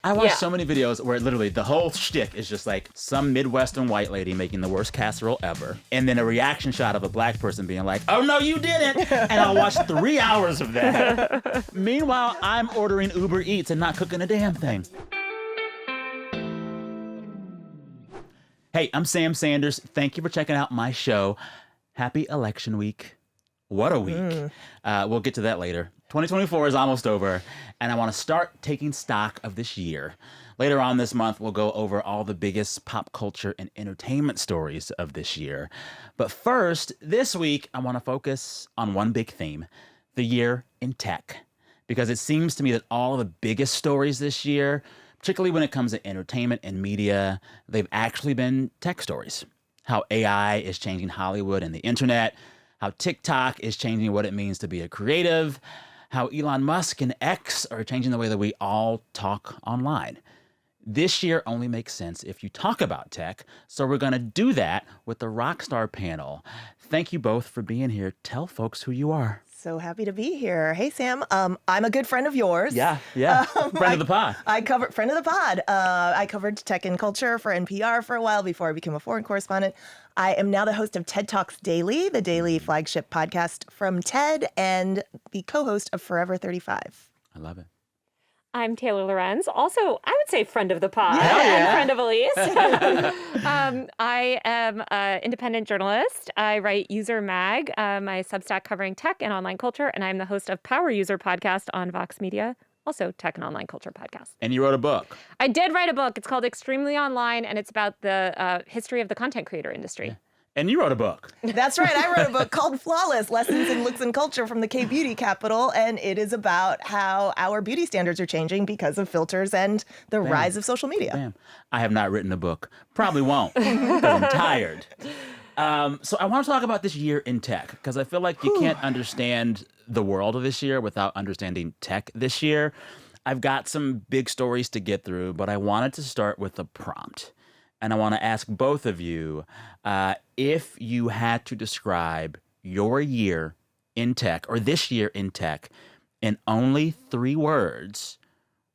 I watch so many videos where literally the whole shtick is just like some Midwestern white lady making the worst casserole ever, and then a reaction shot of a black person being like, "Oh no, you didn't!" And I'll watch 3 hours of that. Meanwhile, I'm ordering Uber Eats and not cooking a damn thing. Hey, I'm Sam Sanders. Thank you for checking out my show. Happy election week. What a week. We'll get to that later. 2024 is almost over, and I want to start taking stock of this year. Later on this month, we'll go over all the biggest pop culture and entertainment stories of this year. But first, this week, I want to focus on one big theme, the year in tech. Because it seems to me that all of the biggest stories this year, particularly when it comes to entertainment and media, they've actually been tech stories. How AI is changing Hollywood and the internet, how TikTok is changing what it means to be a creative, how Elon Musk and X are changing the way that we all talk online. This year only makes sense if you talk about tech, so we're going to do that with the Rockstar panel. Thank you both for being here. Tell folks who you are. So happy to be here. Hey, Sam. I'm a good friend of yours. Yeah. Friend of the pod. Friend of the pod. I covered tech and culture for NPR for a while before I became a foreign correspondent. I am now the host of TED Talks Daily, the daily flagship podcast from TED, and the co-host of Forever 35. I love it. I'm Taylor Lorenz, also, I would say friend of the pod Yeah. and friend of Elise. I am an independent journalist. I write User Mag, my Substack covering tech and online culture, and I'm the host of Power User podcast on Vox Media, also tech and online culture podcast. And you wrote a book. I did write a book. It's called Extremely Online, and it's about the history of the content creator industry. Yeah. And you wrote a book. That's right. I wrote a book called Flawless, Lessons in Looks and Culture from the K-Beauty Capital. And it is about how our beauty standards are changing because of filters and the rise of social media. Bam. I have not written a book. Probably won't because I'm tired. So I want to talk about this year in tech because I feel like you can't understand the world of this year without understanding tech this year. I've got some big stories to get through, but I wanted to start with a prompt. And I want to ask both of you, if you had to describe your year in tech or this year in tech in only 3 words,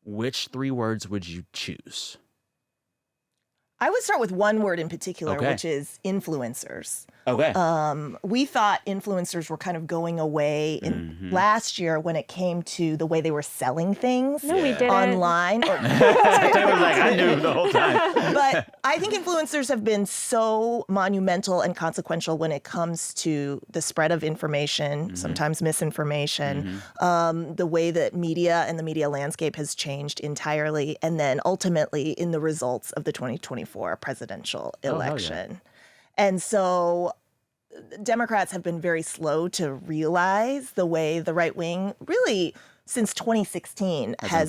which 3 words would you choose? I would start with one word in particular, Okay. which is influencers. Okay. We thought influencers were kind of going away in last year when it came to the way they were selling things No, we didn't. online. Taylor's like, I knew the whole time. But I think influencers have been so monumental and consequential when it comes to the spread of information, sometimes misinformation, the way that media and the media landscape has changed entirely, and then ultimately in the results of the 2024 presidential election. And so Democrats have been very slow to realize the way the right wing really since 2016 has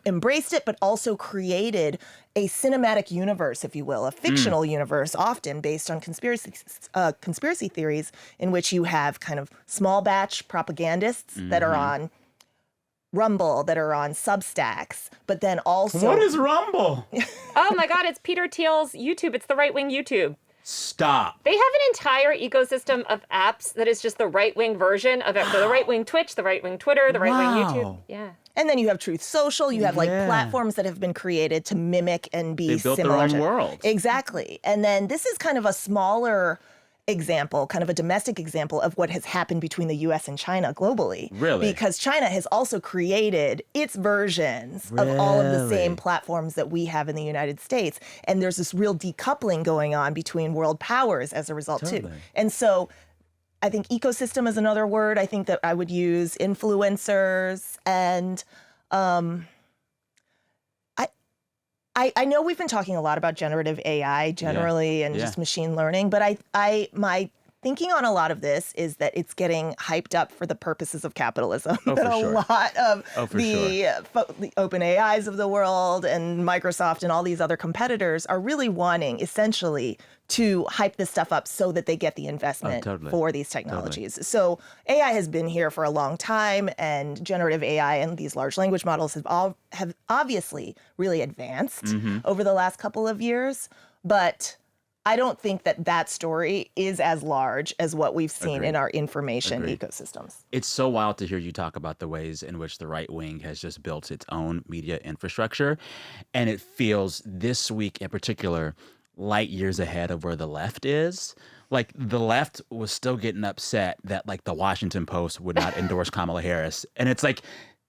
embraced it, but also created a cinematic universe, if you will, a fictional universe, often based on conspiracy theories in which you have kind of small batch propagandists that are on Rumble, that are on Substacks, but then also... What is Rumble? Oh my God, it's Peter Thiel's YouTube. It's the right-wing YouTube. Stop. They have an entire ecosystem of apps that is just the right-wing version of it. The right-wing Twitch, the right-wing Twitter, the right-wing YouTube. Yeah. And then you have Truth Social. You have like platforms that have been created to mimic and be They built similar their own world. Exactly. And then this is kind of a smaller example, kind of a domestic example of what has happened between the U.S. and China globally. Really? Because China has also created its versions of all of the same platforms that we have in the United States. And there's this real decoupling going on between world powers as a result, too. And so I think ecosystem is another word I think that I would use, influencers, and I know we've been talking a lot about generative AI generally and just machine learning, but my thinking on a lot of this is that it's getting hyped up for the purposes of capitalism. That a lot of the open AIs of the world and Microsoft and all these other competitors are really wanting essentially to hype this stuff up so that they get the investment for these technologies. So AI has been here for a long time, and generative AI and these large language models have obviously really advanced over the last couple of years. But I don't think that story is as large as what we've seen Agreed. in our information Agreed. ecosystems. It's so wild to hear you talk about the ways in which the right wing has just built its own media infrastructure. And it feels this week in particular light years ahead of where the left is. Like the left was still getting upset that like the Washington Post would not endorse Kamala Harris. And it's like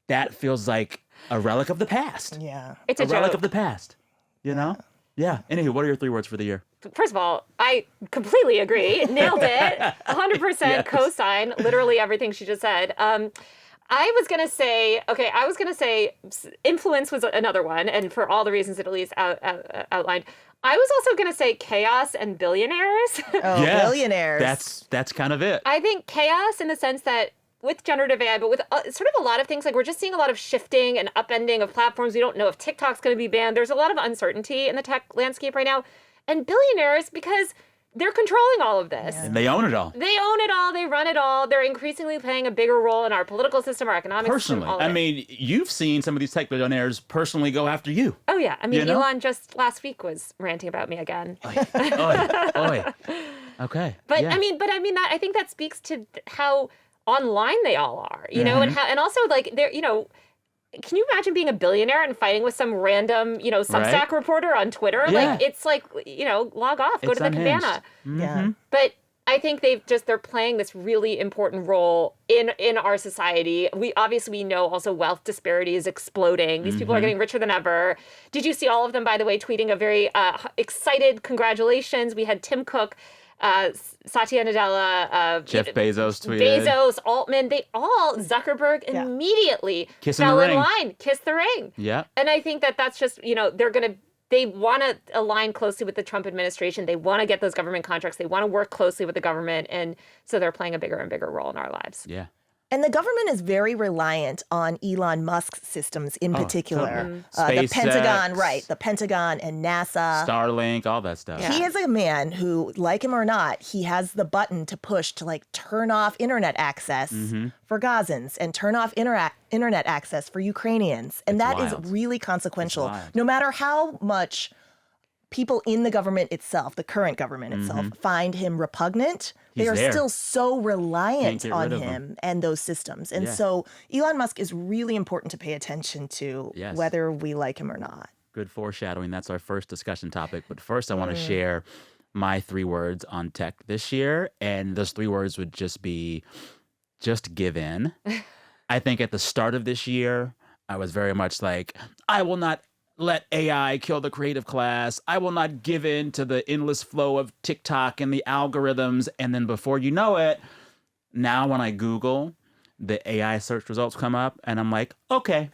that feels like a relic of the past. Yeah. It's A a relic joke. of the past. You know? Yeah. Anywho, what are your 3 words for the year? First of all, I completely agree. Nailed it. 100% Yes. co-sign literally everything she just said. I was going to say influence was another one. And for all the reasons that Elise outlined, I was also going to say chaos and billionaires. Oh, billionaires. That's kind of it. I think chaos in the sense that with generative AI, but with sort of a lot of things, like we're just seeing a lot of shifting and upending of platforms. We don't know if TikTok's going to be banned. There's a lot of uncertainty in the tech landscape right now. And billionaires, because they're controlling all of this. Yeah. And they own it all. They own it all. They run it all. They're increasingly playing a bigger role in our political system, our economic system. Personally. All of I it. mean, you've seen some of these tech billionaires personally go after you. Oh, yeah. I mean, You know? Elon just last week was ranting about me again. Oy. Okay. But yeah. I mean, that I think that speaks to how online they all are, you know, Mm-hmm. and also like they're, you know, can you imagine being a billionaire and fighting with some random, you know, Substack Right. reporter on Twitter? Yeah. Like, it's like, you know, log off, go It's to the unhinged. cabana. Yeah. But I think they're playing this really important role in our society. We know also wealth disparity is exploding. These people are getting richer than ever. Did you see all of them, by the way, tweeting a very excited congratulations? We had Tim Cook, Satya Nadella, Jeff Bezos tweeted. Bezos, Altman, Zuckerberg Yeah. immediately Kissing fell the in ring. line, kissed the ring. Yeah. And I think that's just, you know, they want to align closely with the Trump administration. They want to get those government contracts. They want to work closely with the government. And so they're playing a bigger and bigger role in our lives. Yeah. And the government is very reliant on Elon Musk's systems in particular. totally. The Pentagon, SpaceX. right. The Pentagon and NASA. Starlink, all that stuff. Yeah. He is a man who, like him or not, he has the button to push to like turn off internet access for Gazans and turn off internet access for Ukrainians. And It's that is wild. really consequential. It's wild. No matter how much people in the government itself, the current government itself, find him repugnant, He's they are there. still so reliant Can't get on rid of him and those systems. And Yeah. so Elon Musk is really important to pay attention to Yes. whether we like him or not. Good foreshadowing. That's our first discussion topic. But first, I want to share my 3 words on tech this year. And those 3 words would just be just give in. I think at the start of this year, I was very much like, I will not let AI kill the creative class. I will not give in to the endless flow of TikTok and the algorithms. And then before you know it, now when I Google, the AI search results come up and I'm like, okay.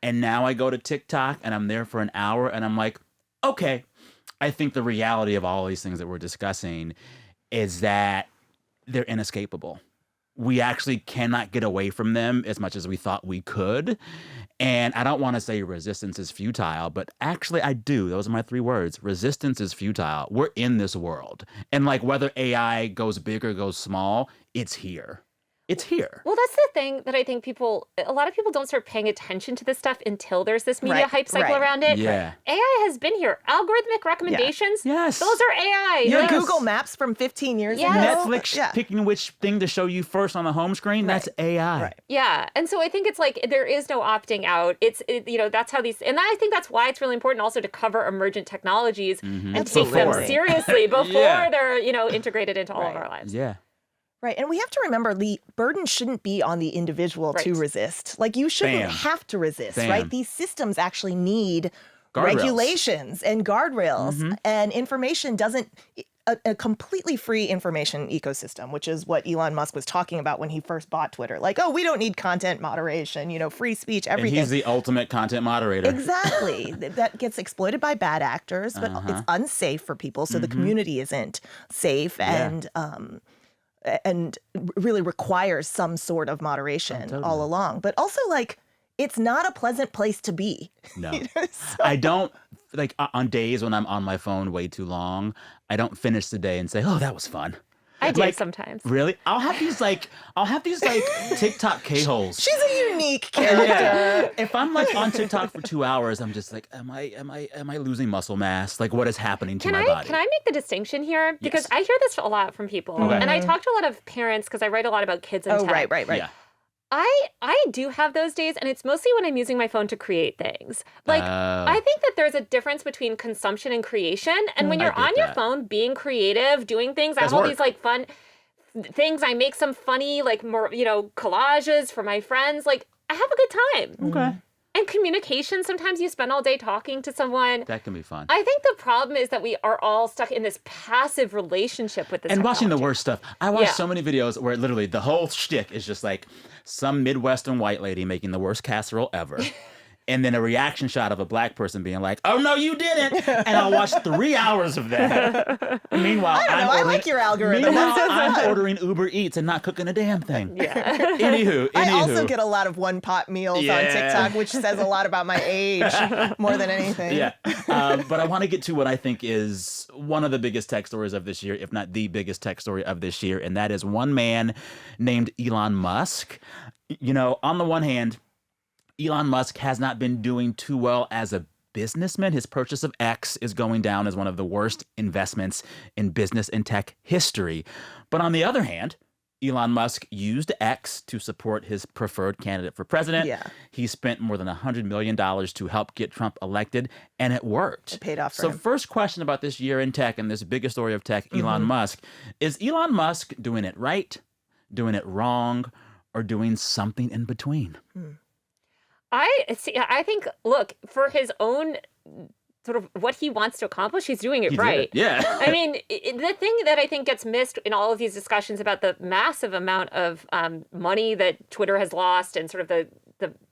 And now I go to TikTok and I'm there for an hour and I'm like, okay. I think the reality of all these things that we're discussing is that they're inescapable. We actually cannot get away from them as much as we thought we could. And I don't want to say resistance is futile, but actually I do. Those are my 3 words. Resistance is futile. We're in this world. And like whether AI goes big or goes small, it's here. It's here. Well, that's the thing that I think a lot of people don't start paying attention to this stuff until there's this media Right, hype cycle right. around it. Yeah. AI has been here. Algorithmic recommendations, Yes. those are AI. Your Yes. Google Maps from 15 years Yes. ago. Netflix picking which thing to show you first on the home screen, that's AI. Right. Yeah. And so I think it's like there is no opting out. You know, that's how these, and I think that's why it's really important also to cover emergent technologies and take them Absolutely. seriously before Yeah. they're, you know, integrated into all of our lives. Yeah. Right. And we have to remember the burden shouldn't be on the individual to Right. resist. Like you shouldn't Bam. have to resist, Bam. right? These systems actually need Guardrails. regulations and guardrails. And information doesn't, a completely free information ecosystem, which is what Elon Musk was talking about when he first bought Twitter. Like, oh, we don't need content moderation, you know, free speech, And everything. he's the ultimate content moderator. Exactly. That gets exploited by bad actors, but it's unsafe for people. So the community isn't safe and really requires some sort of moderation all along. But also, like, it's not a pleasant place to be. No. I don't, like, on days when I'm on my phone way too long, I don't finish the day and say, oh, that was fun. I I do Like, sometimes. Really? I'll have these like TikTok K-holes. She's a unique character. Yeah. If I'm like on TikTok for 2 hours, I'm just like, am I losing muscle mass? Like, what is happening to my body? Can I make the distinction here? Because Yes. I hear this a lot from people. Okay. And I talk to a lot of parents because I write a lot about kids and tech. Right. Yeah. I do have those days, and it's mostly when I'm using my phone to create things. Like, I think that there's a difference between consumption and creation. And when I you're get on your that. phone, being creative, doing things, I That's have all work. these like fun things. I make some funny, like, more, collages for my friends. Like, I have a good time. Okay. And communication, sometimes you spend all day talking to someone. That can be fun. I think the problem is that we are all stuck in this passive relationship with this And watching the technology. worst stuff. I watch Yeah. so many videos where literally the whole shtick is just like some Midwestern white lady making the worst casserole ever. And then a reaction shot of a black person being like, "Oh, no, you didn't." And I'll watch 3 hours of that. Meanwhile, I like your algorithm. Meanwhile, I'm ordering Uber Eats and not cooking a damn thing. Yeah. Anywho. I also get a lot of one-pot meals Yeah. on TikTok, which says a lot about my age more than anything. Yeah. But I want to get to what I think is one of the biggest tech stories of this year, if not the biggest tech story of this year. And that is one man named Elon Musk. On the one hand, Elon Musk has not been doing too well as a businessman. His purchase of X is going down as one of the worst investments in business and tech history. But on the other hand, Elon Musk used X to support his preferred candidate for president. Yeah. He spent more than $100 million to help get Trump elected, and it worked. It paid off for So him. first question about this year in tech and this biggest story of tech, Elon Musk. Is Elon Musk doing it right, doing it wrong, or doing something in between? I think, look, for his own sort of what he wants to accomplish, he's doing it He did right. it. Yeah. I mean, the thing that I think gets missed in all of these discussions about the massive amount of money that Twitter has lost and sort of the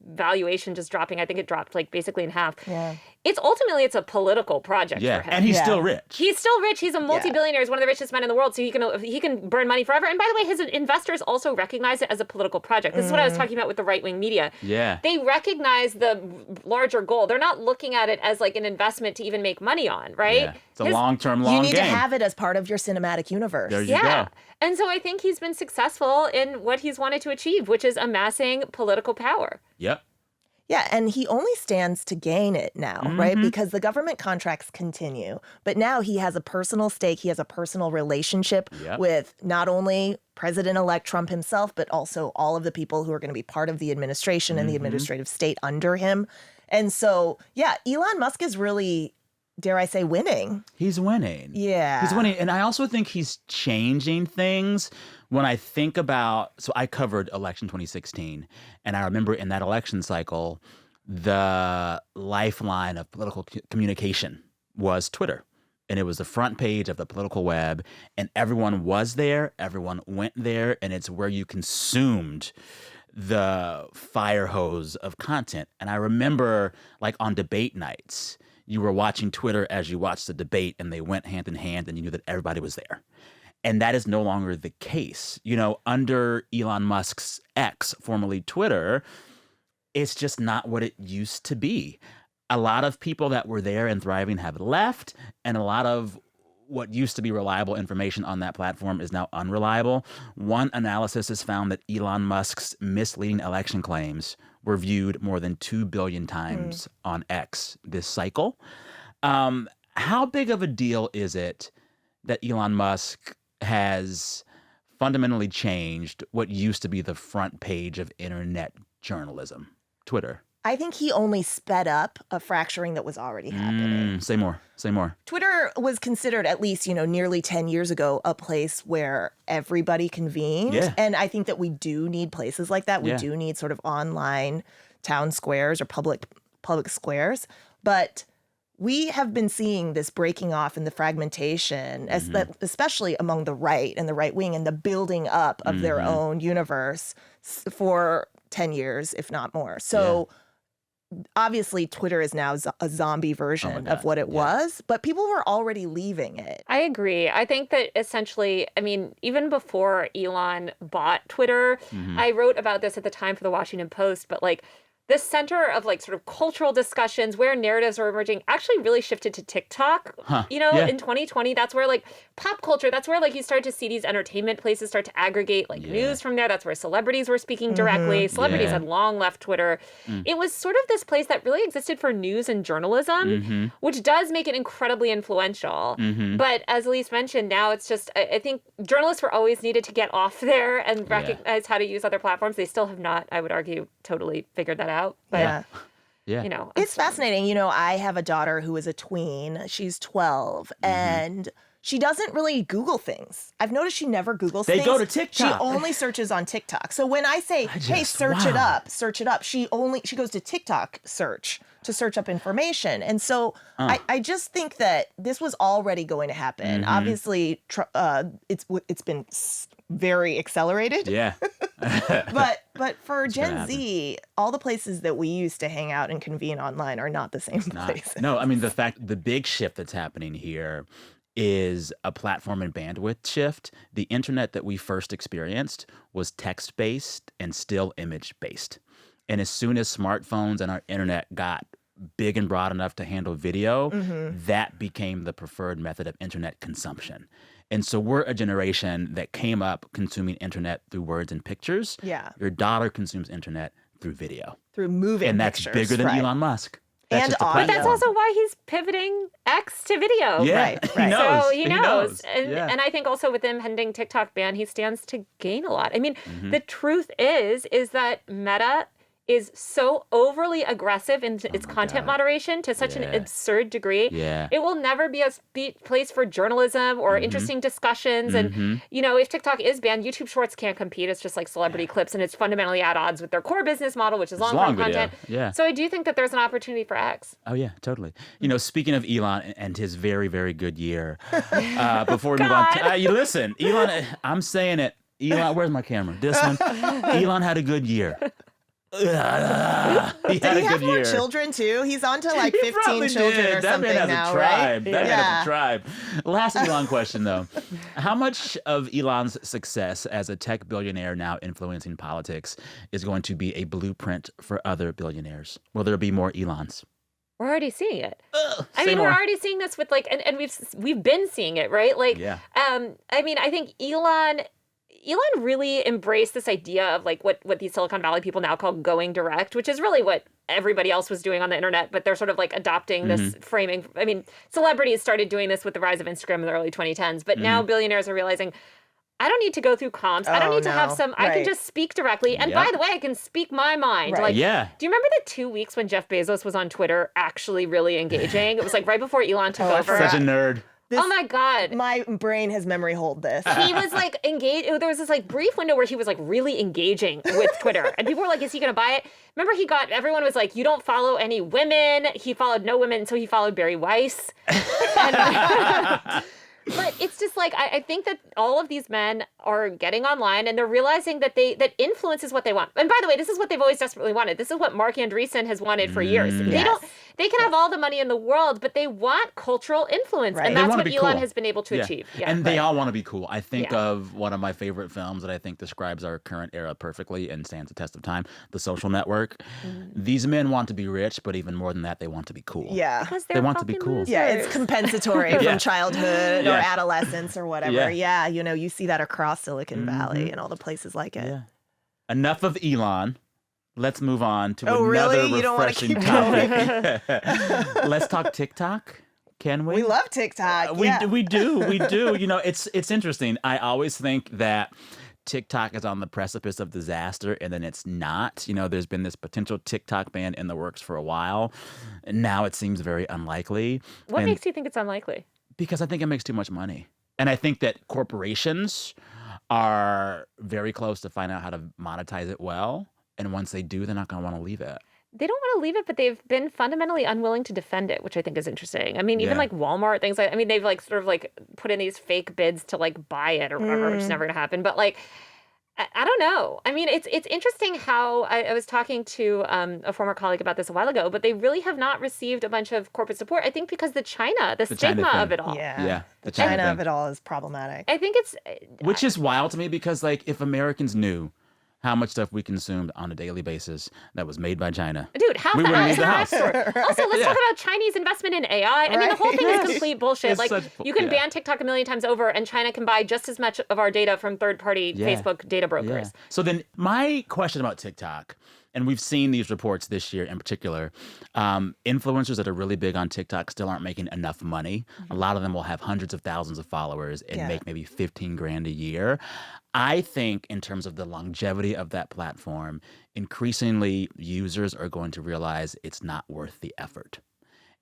valuation just dropping, I think it dropped like basically in half. Yeah. It's a political project for him. And he's Yeah. still rich. He's still rich. He's a multi-billionaire. He's one of the richest men in the world. So he can burn money forever. And by the way, his investors also recognize it as a political project. This is what I was talking about with the right-wing media. Yeah. They recognize the larger goal. They're not looking at it as like an investment to even make money on, right? Yeah. It's a long-term, long You need game. to have it as part of your cinematic universe. There you Yeah. go. And so I think he's been successful in what he's wanted to achieve, which is amassing political power. Yep. Yeah, and he only stands to gain it now, right? Because the government contracts continue. But now he has a personal stake. He has a personal relationship Yep. with not only President-elect Trump himself, but also all of the people who are going to be part of the administration and the administrative state under him. And so, yeah, Elon Musk is really, dare I say, winning. He's winning. Yeah. He's winning. And I also think he's changing things. When I think about, so I covered election 2016, and I remember in that election cycle, the lifeline of political communication was Twitter. And it was the front page of the political web, and everyone was there, everyone went there, and it's where you consumed the fire hose of content. And I remember, like, on debate nights, you were watching Twitter as you watched the debate, and they went hand in hand, and you knew that everybody was there. And that is no longer the case. Under Elon Musk's X, formerly Twitter, it's just not what it used to be. A lot of people that were there and thriving have left, and a lot of what used to be reliable information on that platform is now unreliable. One analysis has found that Elon Musk's misleading election claims were viewed more than 2 billion times on X this cycle. How big of a deal is it that Elon Musk has fundamentally changed what used to be the front page of internet journalism, Twitter? I think he only sped up a fracturing that was already happening. Say more. Twitter was considered, at least, nearly 10 years ago, a place where everybody convened. Yeah. And I think that we do need places like that. We Yeah. do need sort of online town squares or public squares. But we have been seeing this breaking off and the fragmentation, especially among the right and the right wing, and the building up of their own universe for 10 years, if not more. So obviously Twitter is now a zombie version of what it was, but people were already leaving it. I agree. I think that essentially, I mean, even before Elon bought Twitter, I wrote about this at the time for the Washington Post, but like the center of like sort of cultural discussions where narratives are emerging actually really shifted to TikTok. In 2020, that's where like pop culture, that's where like you start to see these entertainment places start to aggregate like news from there. That's where celebrities were speaking directly. Celebrities had long left Twitter. It was sort of this place that really existed for news and journalism, which does make it incredibly influential. But as Elise mentioned, now it's just, I think journalists were always needed to get off there and recognize how to use other platforms. They still have not, I would argue, totally figured that out. But, it's fascinating. I have a daughter who is a tween. She's 12, and she doesn't really Google things. I've noticed she never Googles things. They go to TikTok. She only searches on TikTok. So when I say, hey, search it up, she goes to TikTok to search up information. And so I just think that this was already going to happen. Obviously, it's been very accelerated. Yeah. But for Gen Z, all the places that we used to hang out and convene online are not the same places. No, I mean, the big shift that's happening here is a platform and bandwidth shift. The internet that we first experienced was text-based and still image-based. And as soon as smartphones and our internet got big and broad enough to handle video, that became the preferred method of internet consumption. And so we're a generation that came up consuming internet through words and pictures. Yeah. Your daughter consumes internet through video. Through moving and that's pictures, bigger than Elon Musk. That's and just a audio. But that's also why he's pivoting X to video. Yeah, Right. He knows. So he knows. And I think also with him pending TikTok ban, he stands to gain a lot. I mean, the truth is that Meta is so overly aggressive in its content moderation to such an absurd degree. Yeah. It will never be a place for journalism or interesting discussions. And, if TikTok is banned, YouTube Shorts can't compete. It's just like celebrity clips, and it's fundamentally at odds with their core business model, which is long-form content. Yeah. So I do think that there's an opportunity for X. Oh, yeah, totally. Speaking of Elon and his very, very good year, before we move on, you listen, Elon, I'm saying it. Elon, where's my camera? This one. Elon had a good year. He had Did he have more children too? He's on to like 15 children or something now, right? That man has a tribe. Last Elon question though. How much of Elon's success as a tech billionaire now influencing politics is going to be a blueprint for other billionaires? Will there be more Elons? We're already seeing it. We're already seeing this with like, and we've been seeing it, right? Like, I think Elon really embraced this idea of like what these Silicon Valley people now call going direct, which is really what everybody else was doing on the internet, but they're sort of like adopting this framing. I mean, celebrities started doing this with the rise of Instagram in the early 2010s, but now billionaires are realizing, I don't need to go through comps. I don't need to have some, I can just speak directly. And by the way, I can speak my mind. Right. Do you remember the 2 weeks when Jeff Bezos was on Twitter actually really engaging? It was like right before Elon took over. Such a nerd. Oh my God. My brain has memory hold this. He was like engaged. There was this like brief window where he was like really engaging with Twitter. And people were like, is he going to buy it? Remember everyone was like, you don't follow any women. He followed no women. So he followed Barry Weiss. But it's just like, I think that all of these men are getting online and they're realizing that that influence is what they want. And by the way, this is what they've always desperately wanted. This is what Mark Andreessen has wanted for years. They can have all the money in the world, but they want cultural influence. Right. And that's what Elon has been able to achieve. Yeah. And they all want to be cool. I think of one of my favorite films that I think describes our current era perfectly and stands the test of time, The Social Network. These men want to be rich, but even more than that, they want to be cool. Yeah. Because they want to be cool. Losers. Yeah, it's compensatory from childhood or adolescence or whatever. Yeah, you see that across Silicon Valley and all the places like it. Yeah. Enough of Elon. Let's move on to another really? You don't wanna refreshing keep topic. Let's talk TikTok. Can we? We love TikTok. We do. It's interesting. I always think that TikTok is on the precipice of disaster, and then it's not. There's been this potential TikTok ban in the works for a while, and now it seems very unlikely. What makes you think it's unlikely? Because I think it makes too much money. And I think that corporations are very close to find out how to monetize it well. And once they do, they're not going to want to leave it. They don't want to leave it, but they've been fundamentally unwilling to defend it, which I think is interesting. I mean, even like Walmart, things like, they've like sort of like put in these fake bids to like buy it or whatever, which is never going to happen. But like, I don't know. I mean, it's interesting how I was talking to a former colleague about this a while ago, but they really have not received a bunch of corporate support. I think because the stigma of it all. Yeah. The China of it all is problematic. I think it's... Which is wild to me because like if Americans knew how much stuff we consumed on a daily basis that was made by China. Dude, half We the wouldn't house leave the in our house. store. Also, let's talk about Chinese investment in AI. I mean, the whole thing is complete bullshit. It's Like, such you can yeah. ban TikTok a million times over, and China can buy just as much of our data from third-party Facebook data brokers. Yeah. So then my question about TikTok, and we've seen these reports this year in particular, influencers that are really big on TikTok still aren't making enough money. A lot of them will have hundreds of thousands of followers and make maybe 15 grand a year. I think in terms of the longevity of that platform, increasingly users are going to realize it's not worth the effort.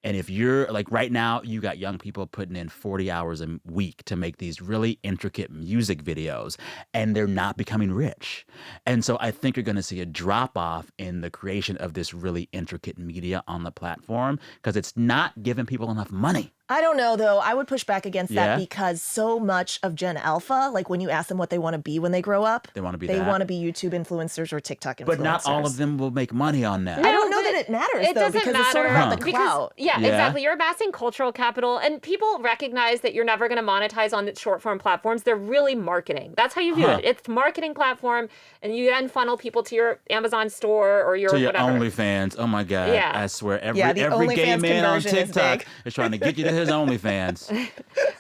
And if you're like right now, you got young people putting in 40 hours a week to make these really intricate music videos, and they're not becoming rich. And so I think you're going to see a drop off in the creation of this really intricate media on the platform because it's not giving people enough money. I don't know, though. I would push back against Yeah? that because so much of Gen Alpha, like when you ask them what they want to be when they grow up, They want to be they that. want to be YouTube influencers or TikTok influencers. But not all of them will make money on that. I don't know but that it matters, it though, doesn't because it's sort of matter. about the Because- clout. Yeah, Yeah. exactly. You're amassing cultural capital, and people recognize that you're never going to monetize on the short form platforms. They're really marketing. That's how you view Huh. it. It's marketing platform, and you then funnel people to your Amazon store or your To your whatever. OnlyFans. Oh my God. Yeah. I swear Yeah, every the gay OnlyFans man on conversion is TikTok big. is trying to get you to his OnlyFans.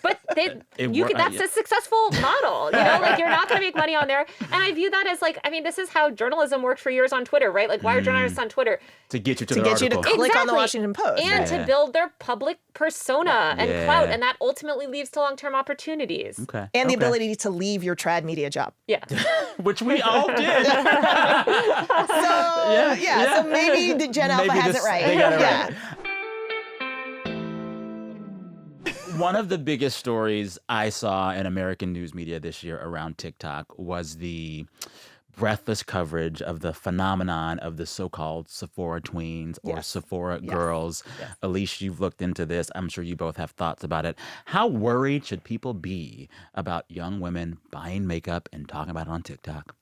But that's yeah. a successful model. You know, like you're not going to make money on there. And I view that as like, I mean, this is how journalism worked for years on Twitter, right? Like, why are journalists on Twitter? To get you to To the get you to article. click on the Exactly. Washington Post. And Yeah. to build their public persona and Yeah. clout. And that ultimately leads to long-term opportunities. Okay. And the Okay. ability to leave your trad media job. Yeah. Which we all did. So maybe the Gen Alpha Maybe has this- it right. they got it yeah. right. One of the biggest stories I saw in American news media this year around TikTok was the breathless coverage of the phenomenon of the so-called Sephora tweens or Yes. Sephora Yes. girls. Yes. Elise, you've looked into this. I'm sure you both have thoughts about it. How worried should people be about young women buying makeup and talking about it on TikTok?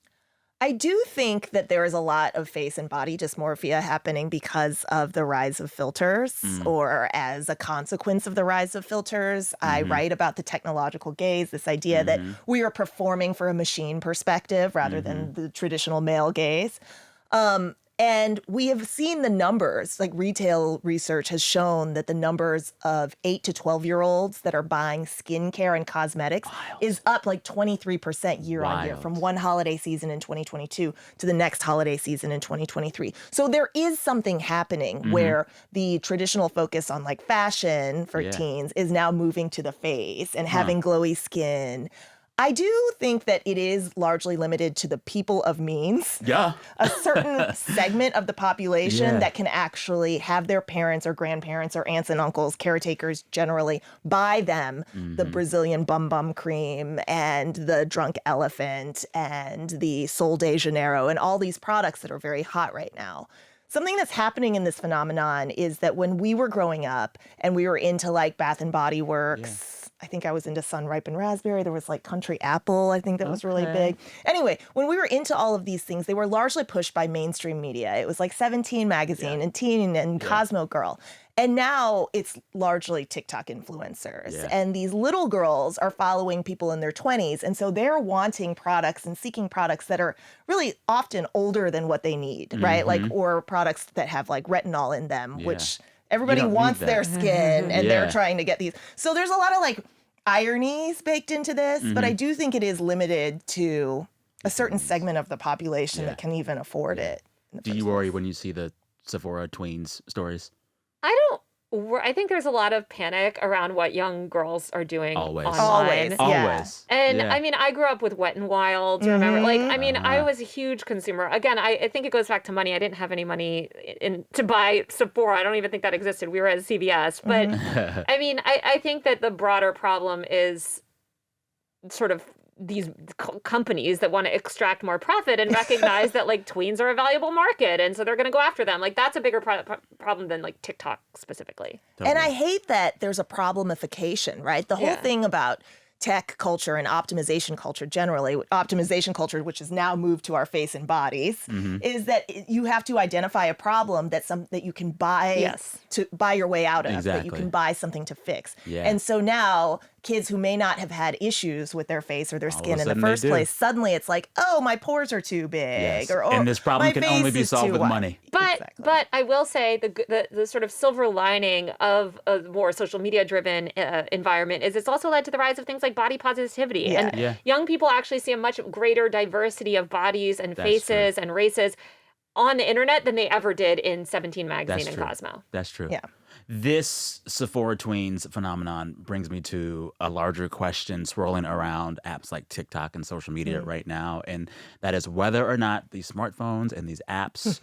I do think that there is a lot of face and body dysmorphia happening because of the rise of filters or as a consequence of the rise of filters. I write about the technological gaze, this idea that we are performing for a machine perspective rather than the traditional male gaze. And we have seen the numbers, like retail research has shown that the numbers of 8 to 12-year-olds that are buying skincare and cosmetics is up like 23% year on year Wild. from one holiday season in 2022 to the next holiday season in 2023. So there is something happening where the traditional focus on like fashion for teens is now moving to the face and having glowy skin. I do think that it is largely limited to the people of means. Yeah. A certain segment of the population Yeah. that can actually have their parents or grandparents or aunts and uncles, caretakers generally, buy them the Brazilian bum cream and the drunk elephant and the Sol de Janeiro and all these products that are very hot right now. Something that's happening in this phenomenon is that when we were growing up and we were into like Bath and Body Works, I think I was into Sun Ripened Raspberry. There was like Country Apple, I think that was really big. Anyway, when we were into all of these things, they were largely pushed by mainstream media. It was like 17 magazine and Teen and Cosmo Girl. And now it's largely TikTok influencers. Yeah. And these little girls are following people in their 20s. And so they're wanting products and seeking products that are really often older than what they need, right? Like, or products that have like retinol in them, which everybody don't need wants that. their skin and Yeah. they're trying to get these. So there's a lot of like ironies baked into this, but I do think it is limited to a certain segment of the population that can even afford it. in the Do first you place. worry when you see the Sephora tweens stories? I think there's a lot of panic around what young girls are doing Always. online. Always. Yeah. Always. And Yeah. I mean, I grew up with Wet n Wild. Remember? Like, I mean, I was a huge consumer. Again, I think it goes back to money. I didn't have any money to buy Sephora. I don't even think that existed. We were at CVS. But I mean, I think that the broader problem is sort of these companies that want to extract more profit and recognize that like tweens are a valuable market. And so they're going to go after them. Like that's a bigger problem than like TikTok specifically. And I hate that there's a problemification, right? The whole thing about tech culture and optimization culture generally, optimization culture, which has now moved to our face and bodies, is that you have to identify a problem that you can buy to buy your way out of, that you can buy something to fix. And so now kids who may not have had issues with their face or their skin in the first place, suddenly it's like, oh, my pores are too big, or and this problem can only be solved with money. But I will say the sort of silver lining of a more social media driven environment is it's also led to the rise of things like body positivity. And young people actually see a much greater diversity of bodies and faces and races on the internet than they ever did in 17 magazine and Cosmo. That's true. Yeah. This Sephora tweens phenomenon brings me to a larger question swirling around apps like TikTok and social media right now, and that is whether or not these smartphones and these apps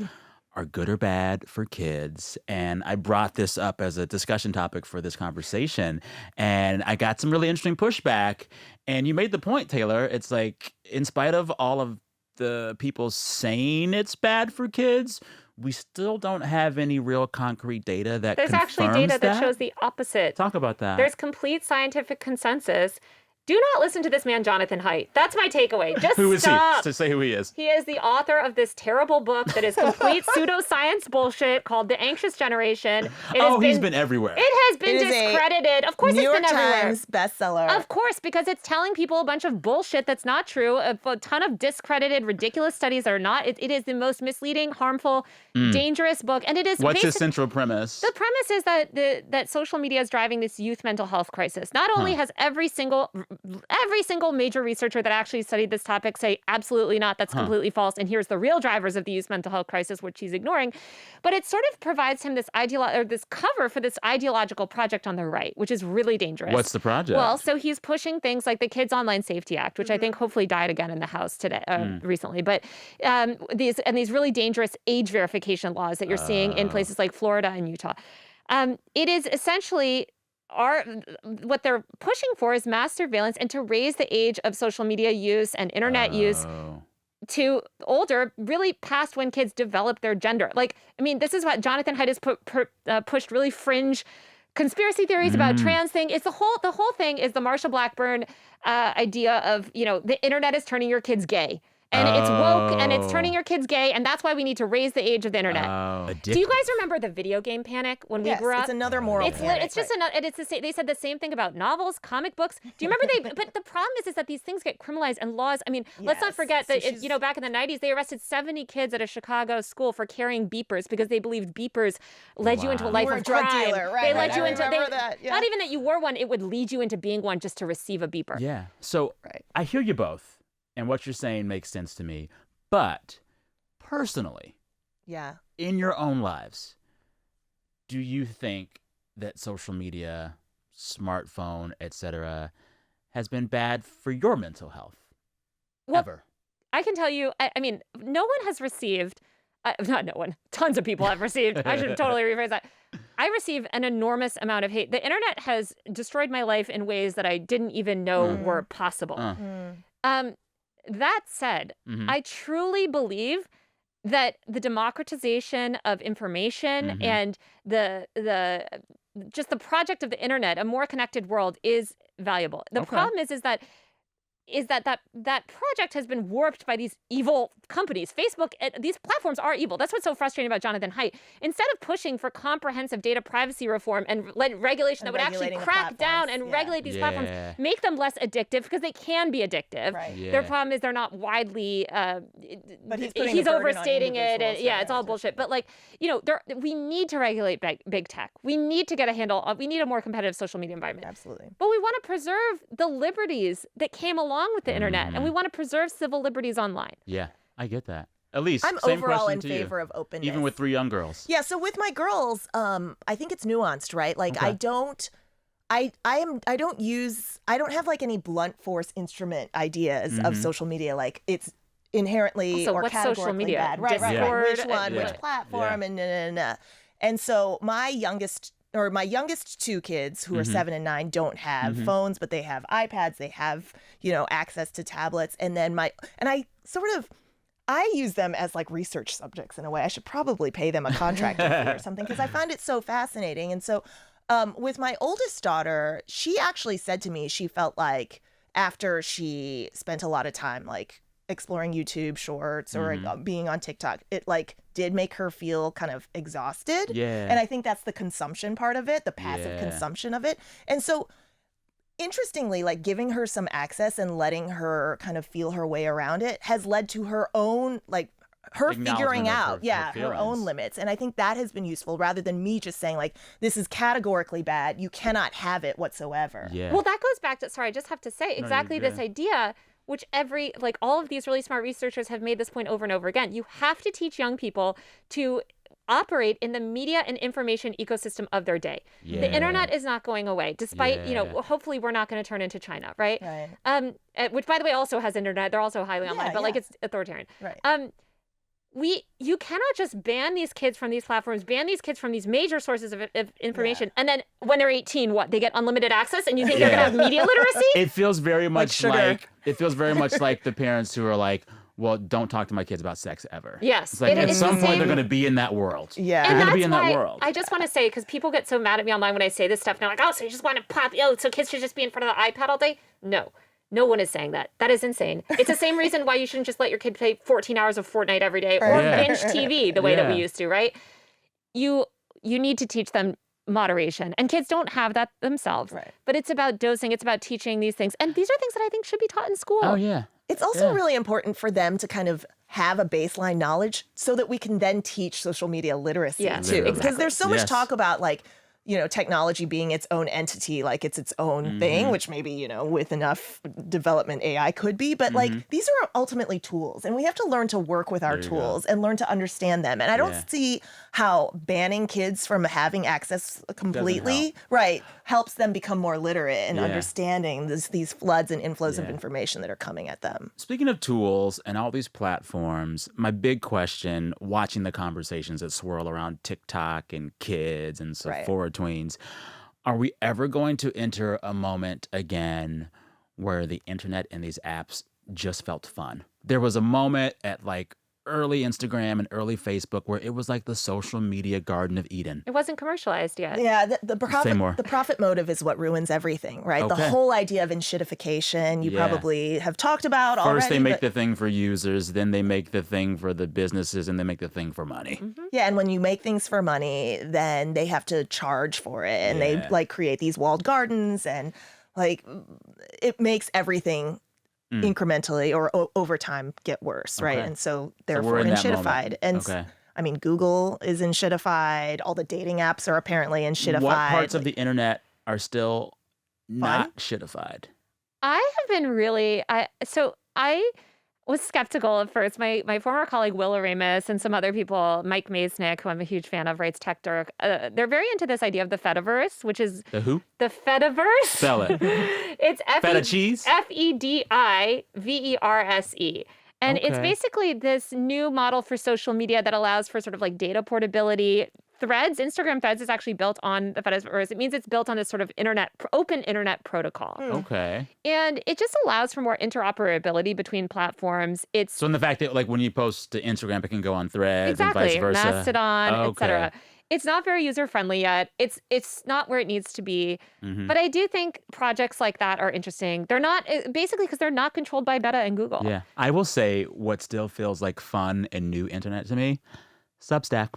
are good or bad for kids. And I brought this up as a discussion topic for this conversation, and I got some really interesting pushback. And you made the point, Taylor. It's like, in spite of all of the people saying it's bad for kids, we still don't have any real concrete data that There's actually data that shows the opposite. Talk about that. There's complete scientific consensus. Do not listen to this man, Jonathan Haidt. That's my takeaway. Just Who is stop. he? To say who he is. He is the author of this terrible book that is complete pseudoscience bullshit called The Anxious Generation. He's been everywhere. It has been discredited. Of course, New York it's been everywhere. Times bestseller. Of course, because it's telling people a bunch of bullshit that's not true, a ton of discredited, ridiculous studies that are not. It is the most misleading, harmful, dangerous book. And it is. What's his central premise? The premise is that social media is driving this youth mental health crisis. Not only has every single major researcher that actually studied this topic say absolutely not, that's completely false, and here's the real drivers of the youth mental health crisis, which he's ignoring, but it sort of provides him this cover for this ideological project on the right, which is really dangerous. What's the project? Well, so he's pushing things like the Kids Online Safety Act, which I think hopefully died again in the House today recently, but these really dangerous age verification laws that you're seeing in places like Florida and Utah. It is essentially what they're pushing for is mass surveillance and to raise the age of social media use and internet use to older, really past when kids develop their gender. Like, I mean, this is what Jonathan Haidt has pushed really fringe conspiracy theories about trans thing. It's the whole thing is the Marsha Blackburn idea of, the internet is turning your kids gay. And it's woke, and it's turning your kids gay, and that's why we need to raise the age of the internet. Do you guys remember the video game panic when we grew up? It's another moral panic. It's just another. It's the same. They said the same thing about novels, comic books. Do you remember But the problem is that these things get criminalized, and laws. I mean, let's not forget that back in the 90s, they arrested 70 kids at a Chicago school for carrying beepers because they believed beepers led you into a life of crime. Drug dealer, right? They led you into that. Not even that you were one; it would lead you into being one just to receive a beeper. Yeah. So I hear you both, and what you're saying makes sense to me. But personally, in your own lives, do you think that social media, smartphone, etc., has been bad for your mental health? Ever? I can tell you, I mean, no one has received, not no one, tons of people have received, I should totally rephrase that. I receive an enormous amount of hate. The internet has destroyed my life in ways that I didn't even know were possible. That said, I truly believe that the democratization of information and the project of the internet, a more connected world, is valuable. The problem is that project has been warped by these evil companies. Facebook, these platforms are evil. That's what's so frustrating about Jonathan Haidt. Instead of pushing for comprehensive data privacy reform and regulation that would actually crack down and regulate these platforms, make them less addictive, because they can be addictive. Right. Their problem is they're not widely, but he's overstating it. And, it's all bullshit. But we need to regulate big tech. We need to get a handle. We need a more competitive social media environment. Absolutely. But we want to preserve the liberties that came along with the internet, and we want to preserve civil liberties online. Yeah, I get that. Elise, I'm same overall question in to favor you. of openness. Even with 3 young girls. Yeah, so with my girls, I think it's nuanced, right? Like I don't have like any blunt force instrument ideas of social media. Like it's inherently also, or what's categorically social media? bad. Right. Which one, which platform, and so my youngest 2 kids who are 7 and 9 don't have phones, but they have iPads, they have, access to tablets. And then I use them as like research subjects in a way. I should probably pay them a contract fee or something, because I find it so fascinating. And so with my oldest daughter, she actually said to me, she felt like after she spent a lot of time like exploring YouTube shorts or being on TikTok, it like did make her feel kind of exhausted. Yeah. And I think that's the consumption part of it, the passive consumption of it. And so interestingly, like giving her some access and letting her kind of feel her way around it has led to her own, like her figuring out, her own limits. And I think that has been useful rather than me just saying like, this is categorically bad. You cannot have it whatsoever. Yeah. Well, that goes back to, sorry, I just have to say exactly this idea, which all of these really smart researchers have made this point over and over again. You have to teach young people to operate in the media and information ecosystem of their day. Yeah. The internet is not going away, despite, hopefully we're not going to turn into China, right? Which, by the way, also has internet. They're also highly online, but like it's authoritarian. Right. You cannot just ban these kids from these platforms, ban these kids from these major sources of information, and then when they're 18, they get unlimited access, and you think they're going to have media literacy? It feels very much like the parents who are like, well, don't talk to my kids about sex ever. Yes. It's like at some point they're going to be in that world. Yeah. They're going to be in that world. I just want to say, because people get so mad at me online when I say this stuff, and they're like, oh, so you just want to so kids should just be in front of the iPad all day? No. No one is saying that. That is insane. It's the same reason why you shouldn't just let your kid play 14 hours of Fortnite every day or binge TV the way that we used to, right? You need to teach them moderation. And kids don't have that themselves. Right. But it's about dosing. It's about teaching these things. And these are things that I think should be taught in school. Oh, yeah. It's also really important for them to kind of have a baseline knowledge so that we can then teach social media literacy too. Because there's so much talk about like, technology being its own entity, like it's its own thing, which maybe, with enough development AI could be. But like these are ultimately tools and we have to learn to work with our tools and learn to understand them. And I don't see how banning kids from having access completely, helps them become more literate and understanding these floods and inflows of information that are coming at them. Speaking of tools and all these platforms, my big question, watching the conversations that swirl around TikTok and kids and so forward tweens, are we ever going to enter a moment again where the internet and these apps just felt fun? There was a moment at like early Instagram and early Facebook where it was like the social media Garden of Eden. It wasn't commercialized yet. Yeah, the profit motive is what ruins everything, right? The whole idea of enshittification you probably have talked about already. First they make the thing for users, then they make the thing for the businesses, and they make the thing for money. Yeah, and when you make things for money, then they have to charge for it, and they like create these walled gardens, and like it makes everything incrementally or over time get worse, right? And so therefore enshittified. And I mean, Google is enshittified. All the dating apps are apparently enshittified. What parts of the internet are still not shittified? I have been really, I was skeptical at first. My former colleague Will Aramis and some other people, Mike Maisnick, who I'm a huge fan of, writes Tech Dirk. They're very into this idea of the Fediverse, which is the who? The Fediverse. Spell it. It's Feta cheese. FEDIVERSE. And it's basically this new model for social media that allows for sort of like data portability. Instagram Threads is actually built on the Fediverse. It means it's built on this sort of open internet protocol. Okay. And it just allows for more interoperability between platforms. So in the fact that like when you post to Instagram, it can go on Threads and vice versa. Mastodon, etc. It's not very user-friendly yet. It's not where it needs to be. But I do think projects like that are interesting. They're not, basically because they're not controlled by Meta and Google. Yeah. I will say what still feels like fun and new internet to me, Substack.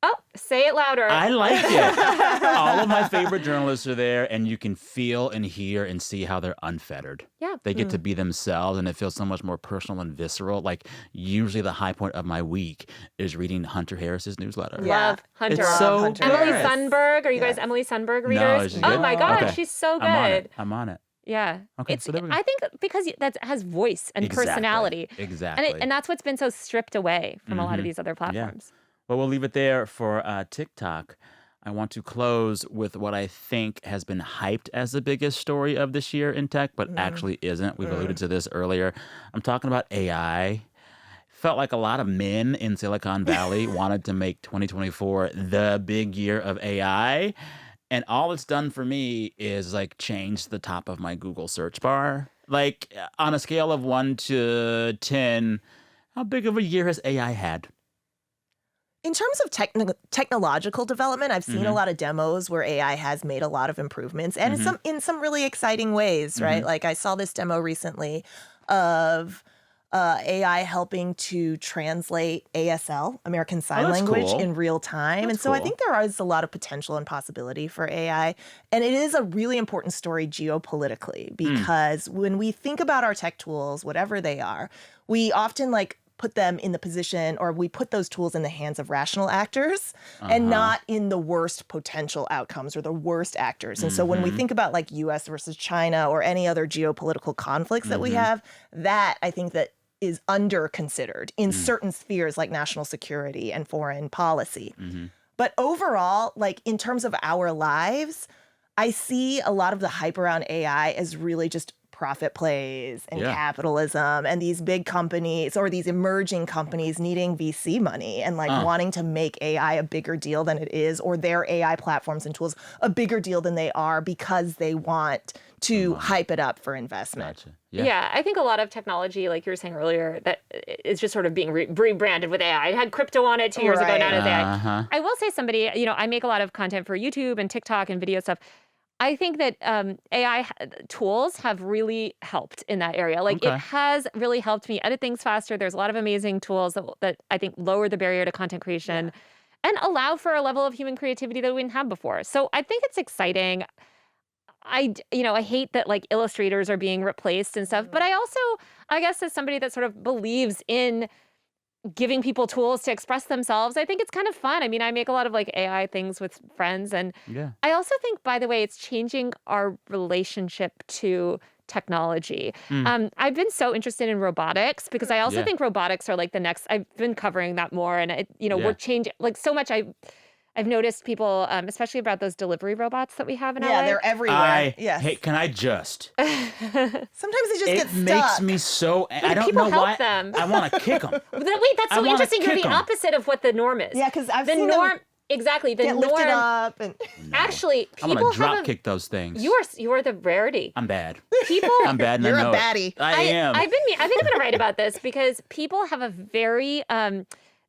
Oh, say it louder. I like it. All of my favorite journalists are there, and you can feel and hear and see how they're unfettered. Yeah. They get to be themselves, and it feels so much more personal and visceral. Like, usually the high point of my week is reading Hunter Harris's newsletter. Love Hunter. It's so Emily Sundberg. Are you guys Emily Sundberg readers? No, my God, she's so good. I'm on it. Yeah. Okay, so there we go. I think because that has voice and personality. Exactly. And that's what's been so stripped away from a lot of these other platforms. Yeah. Well, we'll leave it there for TikTok. I want to close with what I think has been hyped as the biggest story of this year in tech, but actually isn't. We've alluded to this earlier. I'm talking about AI. Felt like a lot of men in Silicon Valley wanted to make 2024 the big year of AI. And all it's done for me is like change the top of my Google search bar. Like on a scale of 1 to 10, how big of a year has AI had? In terms of technological development, I've seen a lot of demos where AI has made a lot of improvements and in some really exciting ways, right? Like I saw this demo recently of AI helping to translate ASL, American Sign Language, cool. in real time. That's and so I cool. think there is a lot of potential and possibility for AI. And it is a really important story geopolitically because when we think about our tech tools, whatever they are, we often put them in the position, or we put those tools in the hands of rational actors and not in the worst potential outcomes or the worst actors. And so when we think about US versus China or any other geopolitical conflicts that we have, that I think that is under considered in certain spheres like national security and foreign policy. But overall, in terms of our lives, I see a lot of the hype around AI as really just profit plays and capitalism and these big companies or these emerging companies needing VC money and wanting to make AI a bigger deal than it is, or their AI platforms and tools a bigger deal than they are because they want to hype it up for investment. Gotcha. Yeah, I think a lot of technology, like you were saying earlier, that is just sort of being rebranded with AI. It had crypto on it 2 years ago, now it has AI. I will say I make a lot of content for YouTube and TikTok and video stuff. I think that AI tools have really helped in that area. It has really helped me edit things faster. There's a lot of amazing tools that I think lower the barrier to content creation and allow for a level of human creativity that we didn't have before. So I think it's exciting. I hate that illustrators are being replaced and stuff, but I guess as somebody that sort of believes in giving people tools to express themselves, I think it's kind of fun. I mean, I make a lot of AI things with friends. And I also think, by the way, it's changing our relationship to technology. I've been so interested in robotics because I also think robotics are the next, I've been covering that more. And, we're changing so much. I've noticed people, especially about those delivery robots that we have in LA. Yeah, they're everywhere. Hey, can I just? Sometimes they just get stuck. It makes me so. I don't know why. Them. I want to kick them. Wait, that's so interesting. You're the opposite of what the norm is. Yeah, because I've the seen norm. Them exactly. The get norm. Lifted up and actually, I'm people gonna drop kick those things. You are the rarity. I'm bad. People. I'm bad. And you're I know a baddie. I am. I think I'm going to write about this because people have a very.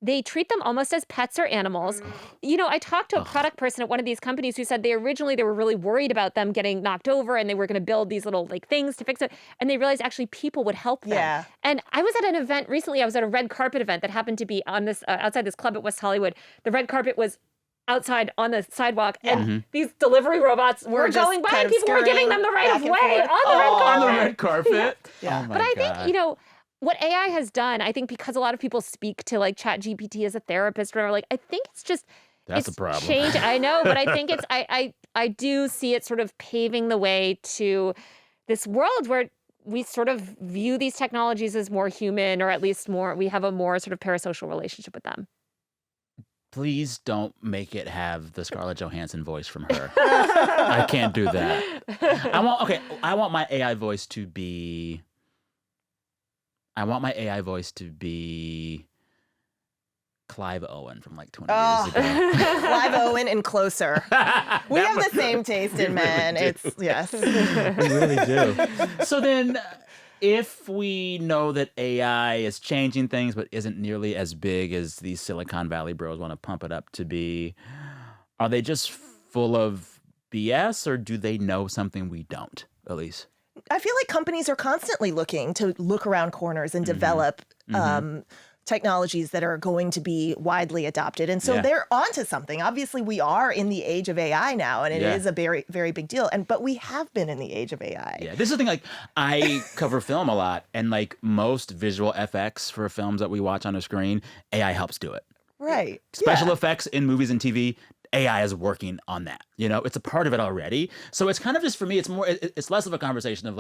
They treat them almost as pets or animals. I talked to a product person at one of these companies who said they were really worried about them getting knocked over and they were going to build these little things to fix it. And they realized actually people would help them. Yeah. And I was at an event recently. I was at a red carpet event that happened to be on this outside this club at West Hollywood. The red carpet was outside on the sidewalk and these delivery robots were going by and people were giving them the right of way on the red carpet. On the red carpet? Yeah. Oh my But I God. think, what AI has done, I think because a lot of people speak to ChatGPT as a therapist or whatever, I think it's just That's it's a problem. changed. I know, but I think it's I do see it sort of paving the way to this world where we sort of view these technologies as more human, or at least we have a more sort of parasocial relationship with them. Please don't make it have the Scarlett Johansson voice from her. I can't do that. I want my AI voice to be Clive Owen from 20 years ago. Clive Owen and Closer. We have the same taste in men. Really It's yes. We really do. So then, if we know that AI is changing things but isn't nearly as big as these Silicon Valley bros want to pump it up to be, are they just full of BS, or do they know something we don't, Elise? I feel like companies are constantly looking to look around corners and develop technologies that are going to be widely adopted. And so they're onto something. Obviously, we are in the age of AI now, and it is a very, very big deal. But we have been in the age of AI. Yeah, this is the thing. I cover film a lot, and most visual FX for films that we watch on a screen, AI helps do it. Right. Special effects in movies and TV, AI is working on that. It's a part of it already. So it's kind of just, for me, it's less of a conversation of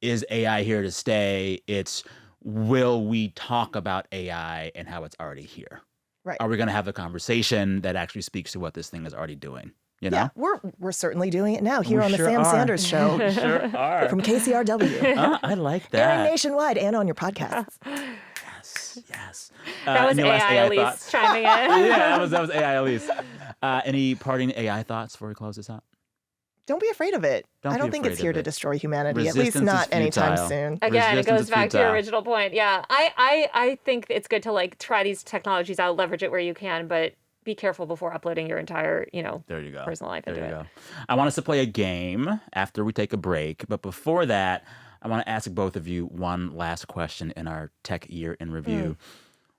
is AI here to stay? It's, will we talk about AI and how it's already here? Right. Are we going to have a conversation that actually speaks to what this thing is already doing? Yeah, we're certainly doing it now here on the sure Sam are. Sanders Show. We sure are. From KCRW. I like Airing that. nationwide and on your podcasts. Yes. That was any last AI Elise thoughts? chiming in. Yeah, that was AI Elise. Any parting AI thoughts before we close this out? Don't be afraid of it. I don't think it's here to destroy humanity, at least not anytime soon. Again, it goes back to your original point. Yeah, I think it's good to like try these technologies out, leverage it where you can, but be careful before uploading your entire, there you go. personal life into it. I want us to play a game after we take a break, but before that, I want to ask both of you one last question in our tech year in review.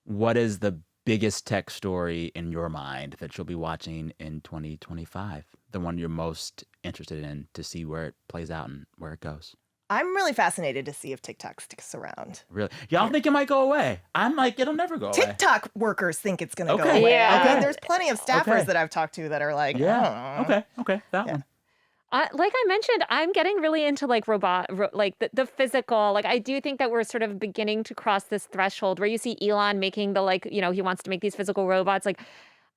What is the biggest tech story in your mind that you'll be watching in 2025? The one you're most interested in to see where it plays out and where it goes? I'm really fascinated to see if TikTok sticks around. Really? Y'all think it might go away? I'm like, it'll never go away. TikTok workers think it's going to go away. Yeah. I mean, there's plenty of staffers that I've talked to that are like, Okay. That one. Like I mentioned, I'm getting really into like the physical. Like I do think that we're sort of beginning to cross this threshold where you see Elon making the like, he wants to make these physical robots. Like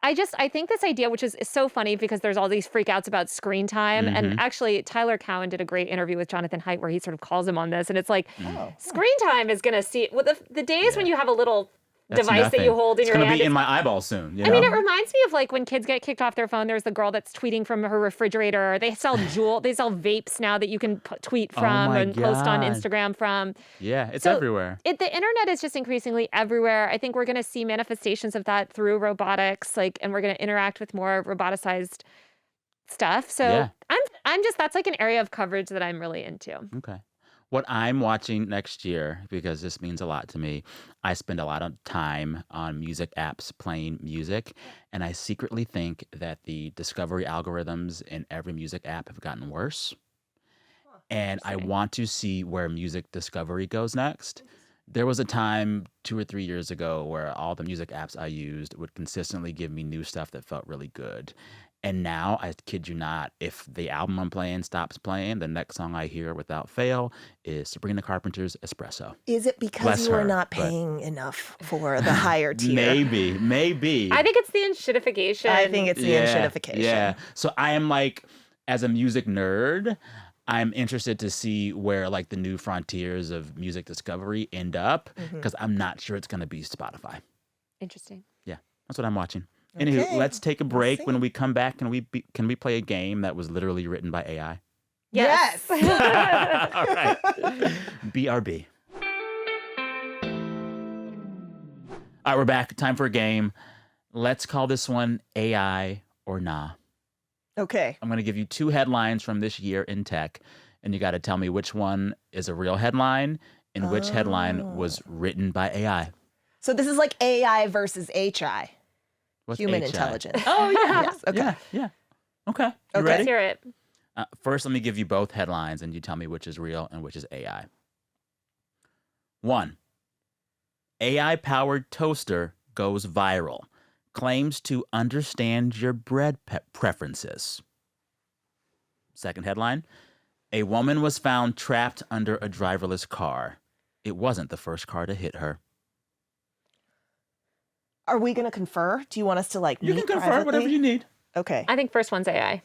I think this idea, which is so funny because there's all these freakouts about screen time. And actually, Tyler Cowen did a great interview with Jonathan Haidt where he sort of calls him on this. And it's like, screen time is going to see the days when you have a little device that you hold in your hand. It's going to be in my eyeball soon. You know? I mean, it reminds me of like when kids get kicked off their phone. There's the girl that's tweeting from her refrigerator. They sell vapes now that you can tweet from and post on Instagram from. Yeah, it's everywhere. The internet is just increasingly everywhere. I think we're going to see manifestations of that through robotics, and we're going to interact with more roboticized stuff. So I'm just that's like an area of coverage that I'm really into. Okay. What I'm watching next year, because this means a lot to me, I spend a lot of time on music apps playing music, and I secretly think that the discovery algorithms in every music app have gotten worse. And I want to see where music discovery goes next. There was a time 2 or 3 years ago where all the music apps I used would consistently give me new stuff that felt really good. And now, I kid you not, if the album I'm playing stops playing, the next song I hear without fail is Sabrina Carpenter's Espresso. Is it because you are not paying enough for the higher tier? Maybe. I think it's the enshittification. I think it's the enshittification. Yeah. So I am like, as a music nerd, I'm interested to see where like the new frontiers of music discovery end up, because I'm not sure it's going to be Spotify. Interesting. Yeah, that's what I'm watching. Anywho, let's take a break. When we come back, can we play a game that was literally written by AI? Yes. All right. BRB. All right, we're back. Time for a game. Let's call this one AI or Nah. Okay. I'm going to give you 2 headlines from this year in tech, and you got to tell me which one is a real headline and which headline was written by AI. So this is like AI versus HI. What's Human HI? intelligence. Oh, yeah. Yes. Okay. Yeah. Okay. You Okay. ready? Let's hear it. First, let me give you both headlines, and you tell me which is real and which is AI. 1. AI-powered toaster goes viral. Claims to understand your bread preferences. Second headline. A woman was found trapped under a driverless car. It wasn't the first car to hit her. Are we going to confer? Do you want us to like You meet can confer privately? whatever you need. Okay. I think first one's AI.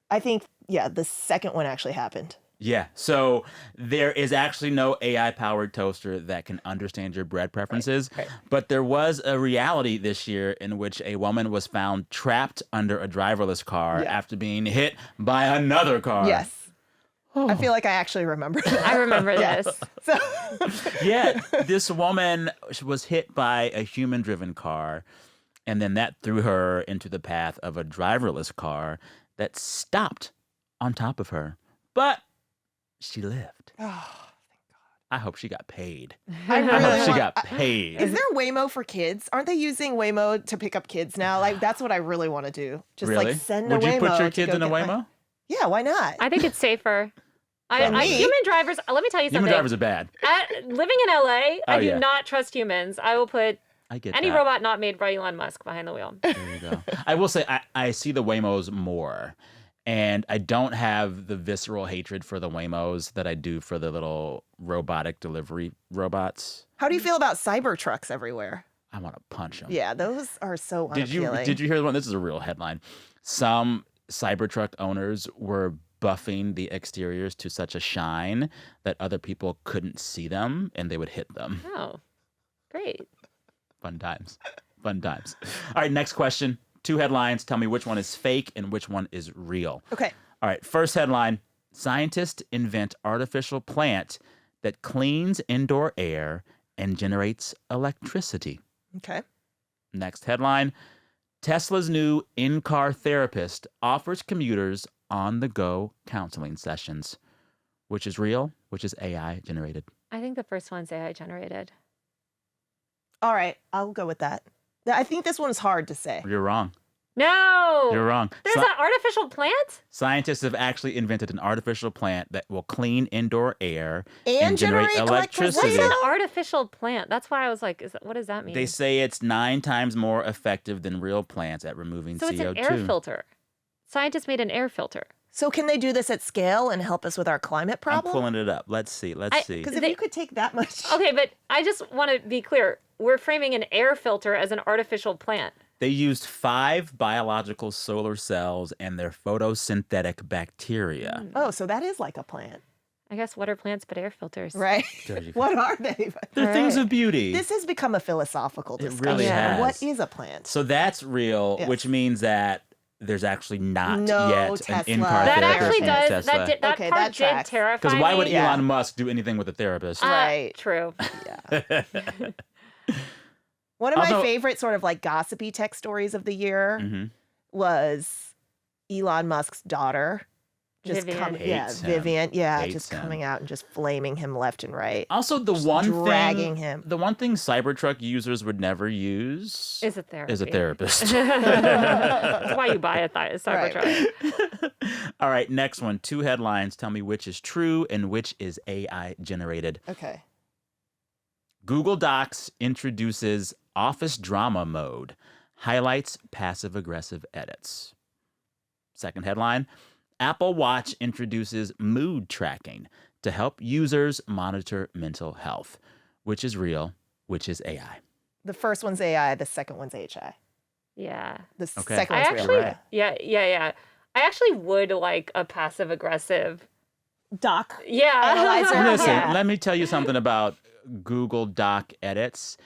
I think, the second one actually happened. Yeah. So there is actually no AI-powered toaster that can understand your bread preferences. Right. But there was a reality this year in which a woman was found trapped under a driverless car after being hit by another car. Yes. I feel like I actually remember that. I remember this. So, Yeah, this woman was hit by a human-driven car, and then that threw her into the path of a driverless car that stopped on top of her. But she lived. oh, I hope she got paid. I I really hope she want- got paid. Is there Waymo for kids? Aren't they using Waymo to pick up kids now? Like, that's what I really want to do. Just Really? like send Would a Waymo. you put your to kids go in a get my- Waymo? Yeah, why not? I think it's safer. me? Human drivers, let me tell you Human something. drivers are bad. Living in LA, I do yeah. not trust humans. I will put I get any that. robot not made by Elon Musk behind the wheel. There you go. I will say I see the Waymos more, and I don't have the visceral hatred for the Waymos that I do for the little robotic delivery robots. How do you feel about cyber trucks everywhere? I want to punch them. Yeah, those are so unappealing. Did you hear the one? This is a real headline. Some Cybertruck owners were buffing the exteriors to such a shine that other people couldn't see them and they would hit them. Oh, great. Fun times. Fun times. All right, next question. 2 headlines. Tell me which one is fake and which one is real. Okay. All right, first headline. Scientists invent artificial plant that cleans indoor air and generates electricity. Okay. Next headline. Tesla's new in-car therapist offers commuters on-the-go counseling sessions. Which is real? Which is AI generated? I think the first one's AI generated. All right, I'll go with that. I think this one's hard to say. You're wrong. No! You're wrong. There's an artificial plant? Scientists have actually invented an artificial plant that will clean indoor air And generate electricity. What's an artificial plant? That's why I was like, what does that mean? They say it's 9 times more effective than real plants at removing so CO2. it's an air filter. Scientists made an air filter. So can they do this at scale and help us with our climate problem? I'm pulling it up. Let's see. Because if you could take that much... Okay, but I just want to be clear. We're framing an air filter as an artificial plant. They used 5 biological solar cells and their photosynthetic bacteria. Oh, so that is like a plant. I guess what are plants but air filters? Right. What are they? They're things of beauty. This has become a philosophical discussion. It really has. What is a plant? So that's real, Yes. which means that there's actually not No yet Tesla. an in-car That therapist actually in does. Tesla. That Okay, part that did tracks. terrify Because me. why would Yeah. Elon Musk do anything with a therapist? Right. True. Yeah. One of my Also- favorite sort of like gossipy tech stories of the year Mhm. was Elon Musk's daughter. Vivian. Hates him. Vivian, Hates just him. coming out and just flaming him left and right. Also, the dragging him. the one thing Cybertruck users would never use Is a therapy. is a therapist. That's why you buy a Cybertruck. All right, next one. 2 headlines. Tell me which is true and which is AI generated. Okay. Google Docs introduces office drama mode, highlights passive-aggressive edits. Second headline, Apple Watch introduces mood tracking to help users monitor mental health. Which is real? Which is AI? The first one's AI, the second one's HI. Yeah. The Okay. second I one's actually, real. yeah. I actually would like a passive aggressive. Doc. Yeah. Analyzer. Listen, Yeah. let me tell you something about Google Doc edits.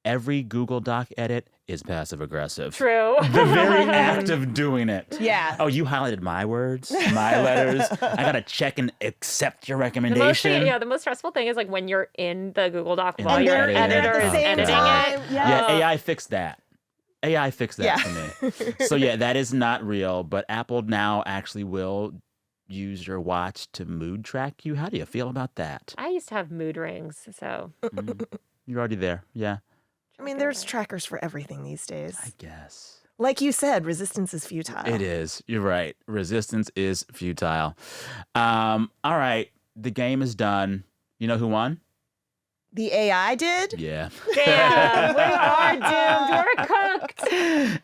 Every Google Doc edit is passive-aggressive. True. The very act of doing it. Yeah. Oh, you highlighted my words, my letters. I gotta check and accept your The most, recommendation. the most stressful thing is like when you're in the Google Doc And while they're your editing it. editor At is the same editing time, it. yeah. Yeah, AI fixed that. AI fixed that Yeah. for me. So yeah, that is not real, but Apple now actually will use your watch to mood track you. How do you feel about that? I used to have mood rings, so You're already there. Yeah, I mean, there's trackers for everything these days. I guess. Like you said, resistance is futile. It is. You're right. Resistance is futile. All right. The game is done. You know who won? The AI did? Yeah. damn, we are doomed. We're cooked.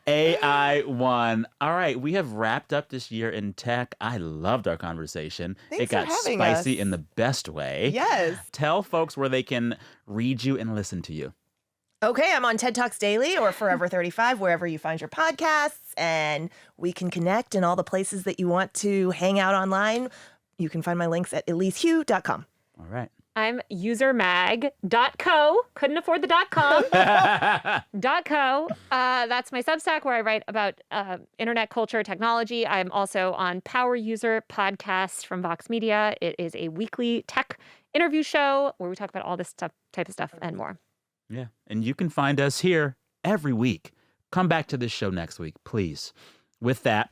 AI won. All right. We have wrapped up this year in tech. I loved our conversation. Thanks It got for having spicy us. in the best way. Yes. Tell folks where they can read you and listen to you. Okay, I'm on TED Talks Daily or Forever 35, wherever you find your podcasts, and we can connect in all the places that you want to hang out online. You can find my links at elisehugh.com. All right. I'm usermag.co. Couldn't afford the .com. .co. That's my Substack where I write about internet culture, technology. I'm also on Power User podcast from Vox Media. It is a weekly tech interview show where we talk about all this type of stuff and more. Yeah. And you can find us here every week. Come back to this show next week, please. With that,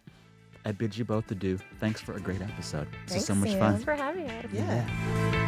I bid you both adieu. Thanks for a great episode. This is so Thanks, much Sam. fun. Thanks for having us. Yeah.